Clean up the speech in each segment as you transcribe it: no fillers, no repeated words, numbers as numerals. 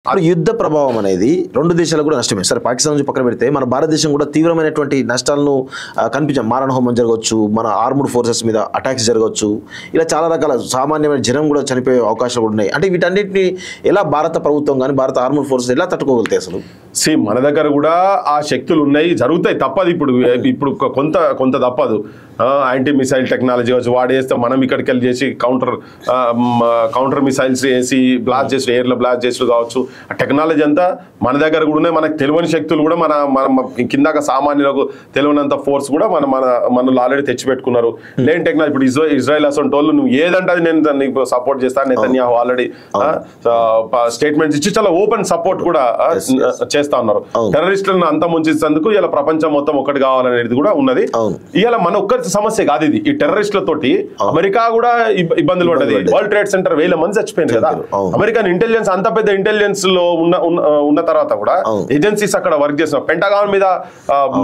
యుద్ధ ప్రభావం అనేది రెండు దేశాలకు కూడా నష్టమే. సరే పాకిస్తాన్ నుంచి పక్కన పెడితే మన భారతదేశం కూడా తీవ్రమైనటువంటి నష్టాలను కనిపించాం. మారణ హోమం జరగవచ్చు, మన ఆర్మ్డ్ ఫోర్సెస్ మీద అటాక్స్ జరగవచ్చు, ఇలా చాలా రకాల సామాన్యమైన జనం కూడా చనిపోయే అవకాశాలు కూడా ఉన్నాయి. అంటే వీటన్నిటిని ఎలా భారత ప్రభుత్వం కానీ భారత ఆర్మ్డ్ ఫోర్సెస్ ఎలా తట్టుకోగలుగుతాయి అసలు? మన దగ్గర కూడా ఆ శక్తులు ఉన్నాయి, జరుగుతాయి, తప్పదు. ఇప్పుడు కొంత తప్పదు. యాంటీ మిసైల్ టెక్నాలజీ వచ్చి వాడేస్తే మనం ఇక్కడికి వెళ్ళి చేసి కౌంటర్ మిసైల్స్ వేసి బ్లాస్ట్ చేసి ఎయిర్లో బ్లాస్ట్ చేసి కావచ్చు. ఆ టెక్నాలజీ అంతా మన దగ్గర కూడా ఉన్నాయి. మనకు తెలియని శక్తులు కూడా మన కిందాక సామాన్యులకు తెలియనంత ఫోర్స్ కూడా మనలో ఆల్రెడీ తెచ్చిపెట్టుకున్నారు. లేని టెక్నాలజీ ఇప్పుడు ఇజ్రాయెల్ అసలు వాళ్ళు నువ్వు ఏదంటే అది నేను నీకు సపోర్ట్ చేస్తాను. నెతన్యాహు ఆల్రెడీ స్టేట్మెంట్స్ ఇచ్చి చాలా ఓపెన్ సపోర్ట్ కూడా చేస్తా ఉన్నారు. టెర్రరిస్టులను అంతమొంచేందుకు ఇలా ప్రపంచం మొత్తం ఒకటి కావాలనేది కూడా ఉన్నది. ఇవాళ మన ఒక్కరి సమస్య కాదు ఇది. ఈ టెర్రరిస్టులతోటి అమెరికా కూడా ఇబ్బందులు పడ్డది. వరల్డ్ ట్రేడ్ సెంటర్ 1000 మంది చచ్చిపోయింది కదా. అమెరికన్ ఇంటెలిజెన్స్ అంత పెద్ద ఇంటెలిజెన్స్ లో ఉన్న తర్వాత కూడా ఏజెన్సీస్ అక్కడ వర్క్ చేస్తున్నారు. పెంటగాన్ మీద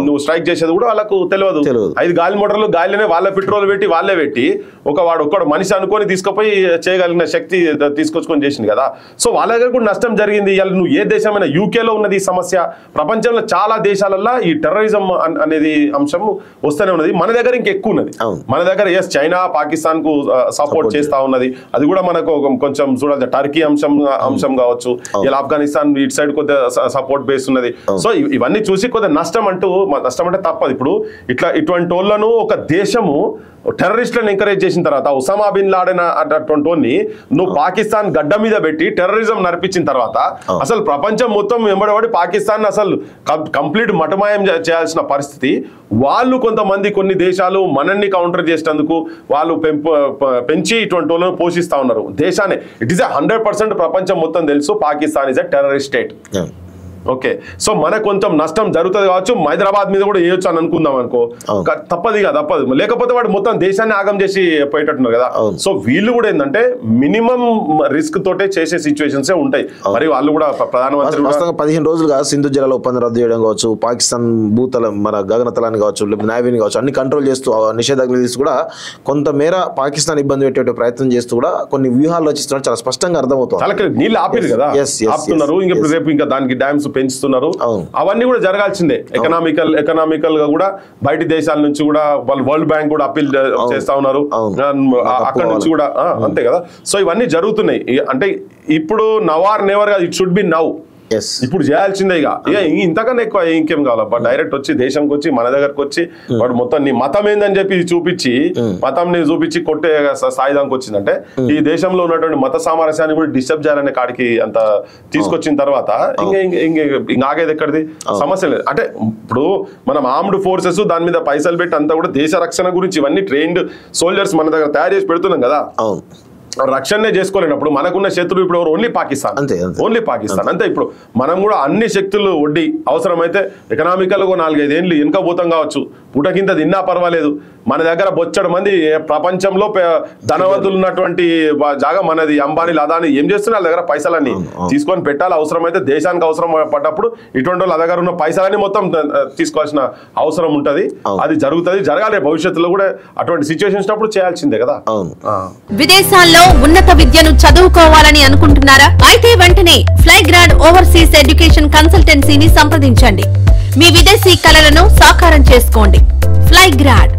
నువ్వు స్ట్రైక్ చేసేది కూడా వాళ్ళకు తెలియదు. 5 గాలి మోటార్లు గాలిలోనే వాళ్ళ పెట్రోల్ పెట్టి వాళ్ళే పెట్టి ఒక్కడు మనిషి అనుకొని తీసుకుపోయి చేయగలిగిన శక్తి తీసుకొచ్చుకొని చేసింది కదా. సో వాళ్ళ దగ్గర కూడా నష్టం జరిగింది. ఇవాళ నువ్వు ఏ దేశమైనా యూకేలో ఉన్నది ఈ సమస్య, ప్రపంచంలో చాలా దేశాలలో ఈ టెర్రరిజం అనేది అంశం వస్తూనే ఉన్నది. మన దగ్గర ఇంకెక్కువ ఉన్నది. మన దగ్గర చైనా పాకిస్తాన్ కు సపోర్ట్ చేస్తా ఉన్నది. అది కూడా మనకు కొంచెం చూడాలి. టర్కీ అంశం కావచ్చు, ఇలా ఆఫ్ఘనిస్తాన్ ఇటు సైడ్ కొద్దిగా సపోర్ట్ బేస్ ఉన్నది. సో ఇవన్నీ చూసి కొద్దిగా నష్టం అంటే తప్పదు. ఇప్పుడు ఇటువంటి వాళ్ళను ఒక దేశము టెర్రరిస్టులను ఎంకరేజ్ చేసిన తర్వాత ఉసామా బిన్ లాడెన్ అటువంటి నువ్వు పాకిస్తాన్ గడ్డ మీద పెట్టి టెర్రరిజం నడిపించిన తర్వాత అసలు ప్రపంచం మొత్తం వెంబడబడి పాకిస్తాన్ అసలు కంప్లీట్ మటమాయం చేయాల్సిన పరిస్థితి. వాళ్ళు కొంతమంది కొన్ని దేశాలు మనల్ని కౌంటర్ చేసేందుకు వాళ్ళు పెంచి ఇటువంటి వాళ్ళను పోషిస్తా ఉన్నారు దేశాన్ని. ఇట్ ఈస్ 100% ప్రపంచం మొత్తం తెలుసు Pakistan is a terrorist state. Okay, so మనకు కొంచెం నష్టం జరుగుతుంది కావచ్చు. హైదరాబాద్ మీద కూడా వేయొచ్చు అని అనుకుందాం అనుకో, తప్పదు. లేకపోతే వాడు మొత్తం దేశాన్ని ఆగం చేసి పోయేటట్టున్నారు కదా. సో వీళ్ళు కూడా ఏంటంటే మినిమం రిస్క్ తోటే చేసే సిచ్యువేషన్స్ ఉంటాయి. మరి వాళ్ళు కూడా ప్రధానమంత్రి 15 రోజులుగా సింధు జలాల ఒప్పందం రద్దు చేయడం కావచ్చు, పాకిస్తాన్ భూతలం మన గగనతలాన్ని కావచ్చు, నేవీని కావచ్చు, అన్ని కంట్రోల్ చేస్తూ నిషేధాజ్ఞలు తీసి కూడా కొంతమేర పాకిస్తాన్ ఇబ్బంది పెట్టే ప్రయత్నం చేస్తూ కూడా కొన్ని వ్యూహాలు రచిస్తున్నారు. చాలా స్పష్టంగా అర్థమవుతుంది. నీళ్ళు ఆపిరు కదా, ఆపుతున్నారు. ఇంకా రేపు ఇంకా దానికి డ్యామ్స్ పెంచుతున్నారు. అవన్నీ కూడా జరగాల్సిందే. ఎకనామికల్ గా కూడా బయట దేశాల నుంచి కూడా వాళ్ళు వరల్డ్ బ్యాంక్ కూడా అప్పీల్ చేస్తా ఉన్నారు. అక్కడ నుంచి కూడా అంతే కదా. సో ఇవన్నీ జరుగుతున్నాయి. అంటే ఇప్పుడు నవార్ నెవర్ గా ఇట్ షుడ్ బి నౌ. ఇప్పుడు చేయాల్సిందే. ఇక ఇంతకన్నా ఎక్కువ ఇంకేం కావాలి. డైరెక్ట్ వచ్చి దేశంకి వచ్చి మన దగ్గరకు వచ్చి వాడు మొత్తం నీ మతం ఏందని చెప్పి చూపించి మతంని చూపించి కొట్టే స్థాయిదానికి వచ్చిందంటే ఈ దేశంలో ఉన్నటువంటి మత సామరస్యాన్ని కూడా డిస్టర్బ్ చేయాలనే కాడికి అంత తీసుకొచ్చిన తర్వాత ఇంకా ఆగేది ఎక్కడిది? సమస్య లేదు. అంటే ఇప్పుడు మనం ఆర్మ్డ్ ఫోర్సెస్ దాని మీద పైసలు పెట్టి అంతా కూడా దేశ రక్షణ గురించి ఇవన్నీ ట్రైన్డ్ సోల్జర్స్ మన దగ్గర తయారు చేసి పెడుతున్నాం కదా. రక్షణనే చేసుకోలేనప్పుడు మనకున్న శత్రువు ఇప్పుడు ఓన్లీ పాకిస్తాన్ అంతే. ఇప్పుడు మనం కూడా అన్ని శక్తులు ఒడ్డి అవసరమైతే ఎకనామికల్ గా 4-5 ఏళ్ళు వెనుకపోతాం కావచ్చు, పూట కింద తిన్నా పర్వాలేదు. మన దగ్గర బొచ్చడు మంది ప్రపంచంలో ధనవంతులు ఉన్నటువంటి జాగా మనది. అంబానీలు అదాని ఏం చేస్తున్నారు? వాళ్ళ దగ్గర పైసలన్నీ తీసుకొని పెట్టాలి. అవసరమైతే దేశానికి అవసరం పడ్డప్పుడు ఇటువంటి వాళ్ళ దగ్గర ఉన్న పైసలన్నీ మొత్తం తీసుకోవాల్సిన అవసరం ఉంటది. అది జరుగుతుంది, జరగాలి. భవిష్యత్తులో కూడా అటువంటి సిచ్యువేషన్స్ అప్పుడు చేయాల్సిందే కదా. విదేశాల్లో ఉన్నత విద్యను చదువుకోవాలని అనుకుంటున్నారా? అయితే వెంటనే ఫ్లైగ్రాడ్ ఓవర్సీస్ ఎడ్యుకేషన్ కన్సల్టెన్సీని సంప్రదించండి. మీ విదేశీ కలలను సాకారం చేసుకోండి. ఫ్లైగ్రాడ్